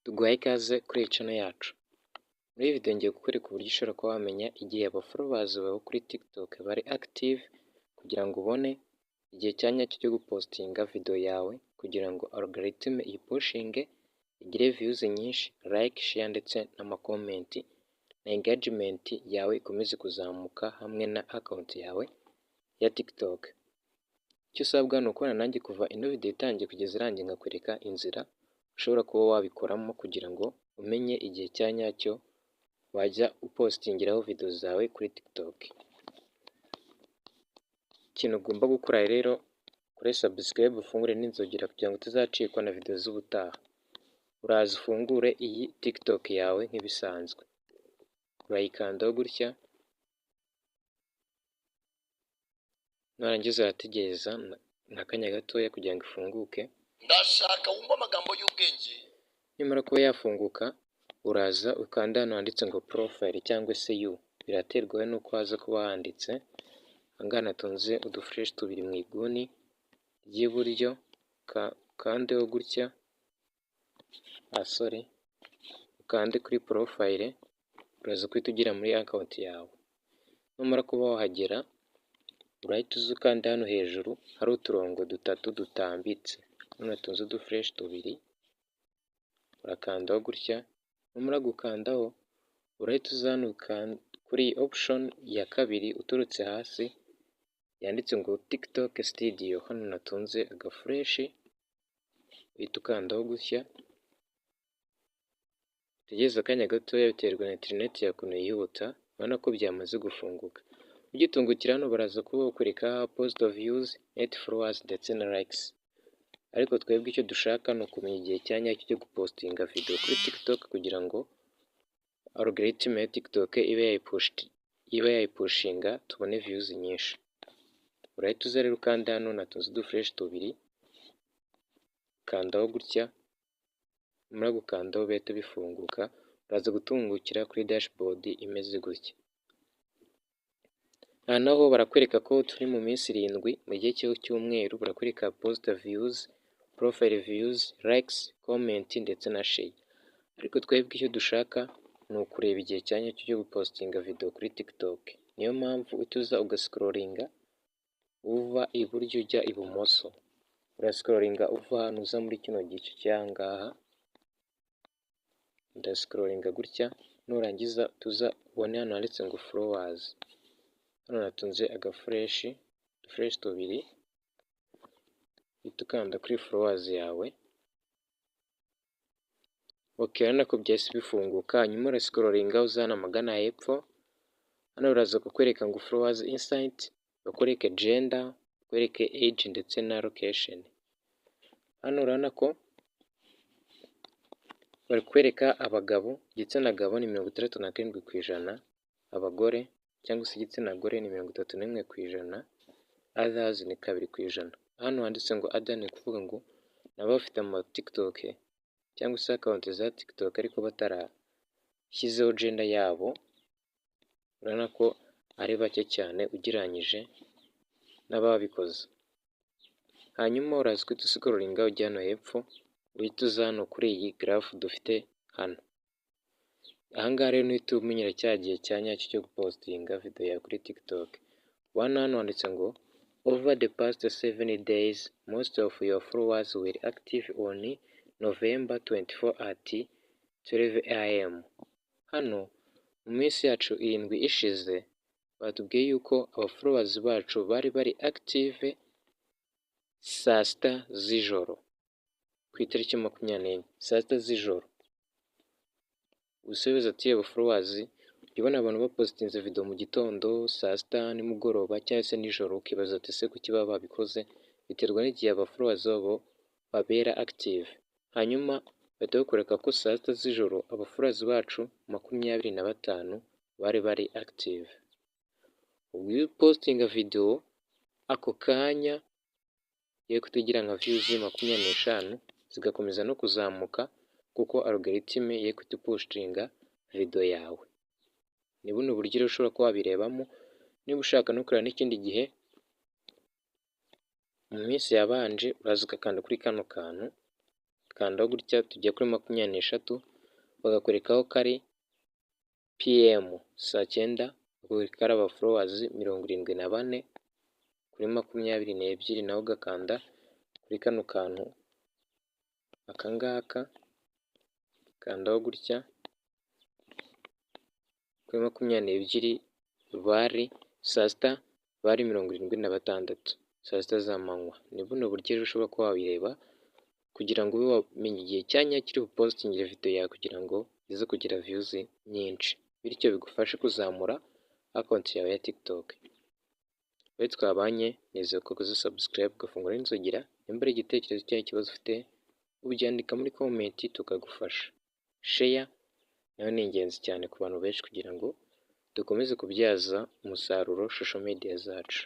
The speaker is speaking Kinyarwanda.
Tuguhaye ikaze kuri iyi channel yacu. Muri iyi video ngiye kukwereka uburyo ushobora kuba wamenya igihe abafollowers bawe kuri TikTok bari active kugira ngo ubone igihe cya nyacyo cyo gupostinga video yawe kugira ngo algorithm iyipushinge igire views nyinshi, like, share ndetse n'amakomenti na engagement yawe ikomeze kuzamuka hamwe na account yawe ya TikTok. Icyo usabwa ni ukubona nanjye kuva ino video itangiye kugeza irangiye nkakwereka inzira ushobora kuba wabikoramo kugira ngo umenye igihe cya nyacyo wajya upostingiraho video zawe kuri TikTok. Ikintu ugomba gukora rero, kuri subscribe ufungure n'inzogera kugira ngo utazacikwa na video z'ubutaha. Uraza ufungure iyi TikTok yawe nk'ibisanzwe, urayikandaho gutya, nurangiza urategereza n'akanya gatoya kugira ngo ifunguke. Ndashaka wumva amagambo y'ubwenge. Nimara kuba yafunguka, uraza ukanda hano handitse ngo profile cyangwa se you. Biraterwa n'uko haza kuba handitse. Aha natunze udufresh tubiri mu iguni ry'iburyo, ukandeho gutya, ukande kuri profile, uraza guhita ugera muri account yawe. Numara kuba wahagera, urahita uza ukanda hano hejuru hari uturongo dutatu dutambitse. Hano natunze udufresh tubiri, urakandaho gutya. Numara gukandaho, urahita uza hano kuri option ya kabiri uturutse hasi yanditse ngo TikTok studio. Hano natunze agafresh, uhita ukandaho gutya, utegereza akanya gatoya biterwa na internet yawe ukuntu yihuta. Urabona ko byamaze gufunguka. Ugitungukira hano baraza kuba bakwereka post views, net followers ndetse na likes. Ariko twebwe icyo dushaka ni ukumenya igihe cya nyacyo cyo gupostinga video kuri TikTok kugira ngo algorithm ya TikTok ibe yayipushinga tubone views nyinshi. Urahita uza rero ukanda hano natunze udufresh tubiri, kandaho gutya. Numara gukandaho bihita bifunguka, uraza gutungukira kuri dashboard imeze gutya. Aha naho barakwereka ko turi mu minsi 7 mu gihe cy'umweru. Barakwereka post views, profile views, likes, comment ndetse na share. Ariko twebwe icyo dushaka ni ukureba igihe cya nyacyo cyo gupostinga video kuri TikTok. Niyo mpamvu utuza ugascrollinga uva iburyo ujya ibumoso. Urascrollinga uva hano uza muri kino gice cy'ahangaha, ndascrollinga gutya, nurangiza tuza ubone hano handitse ngo followers. Hano natunze agafresh tubiri, uhita ukanda kuri followers yawe. Okay, urabona ko byahise bifunguka. Hanyuma urascrollinga uzana amagana hepfo. Hano uraza kukwereka ngo followers insight, bakwereke gender, bakwereke age ndetse na location. Hano urabona ko bari kwereka abagabo, igitsina gabo ni 67%, abagore cyangwa se igitsina gore ni 31%, others ni 2%. Hano handitse ngo other ni kuvuga ngo nabo bafite ama TikTok cyangwa se account za TikTok ariko batarashyizeho gender yabo. Urabona ko ari bake cyane ugereranyije n'ababikoze. Hanyuma uraza kwita scrollinga ujya hano hepfo, uhita uza hano kuri iyi graph dufite hano. Ahangaha rero uhita umenyera cya gihe cya nyacyo cyo gupostinga video yawe kuri TikTok. Hano handitse ngo over the past 7 days most of your followers were active on November 24 at 12 am. Hano mu minsi yacu 7 ishize batubwiye yuko abafollowers bacu bari active saa 6 z'ijoro ku itariki 24 saa 6 z'ijoro. Usubiza ati abafollowers ubona abantu bapostinze video mu gitondo, saa 6, nimugoroba cyangwa se nijoro, ukibaza ati se kuki baba babikoze? Biterwa n'igihe abafollowers babo babera active. Hanyuma bahita bakwereka ko saa 6 z'ijoro abafollowers bacu 25 bari active. Ubwo iyo postinga video ako kanya ye kutugira nka views 25 zigakomeza no kuzamuka kuko algorithm ye kutupushinga video yawe. Ni buno buryo rero ushobora kuba wabirebamo. Niba ushaka no kureba n'ikindi gihe mu minsi yabanje uraza ugakanda kuri kano kantu kandaho gutya tujya kuri 26 bagakwerekaho kari PM saa 9 bakakwereka ari aba followers 74 kuri 22 naho ugakanda kuri kano kantu akangaka kandaho gutya kuri 22 bari saa 6 bari 76 saa 6 z'amanywa. Ni buno buryo rero ushobora kuba wabireba kugira ngo ube wamenye igihe cyanya kiri bupositingire video yawe kugira ngo ize kugira views nyinshi, bityo bigufashe kuzamura account yawe ya TikTok. Iyo twabanye nizeye ko ukoze subscribe ugafungura n'inzogera, nimba ari igitekerezo cyangwa ikibazo ufite ubyandika muri comment tukagufasha. Share nayo ni ingenzi cyane ku bantu benshi kugira ngo dukomeze kubyaza umusaruro social media zacu.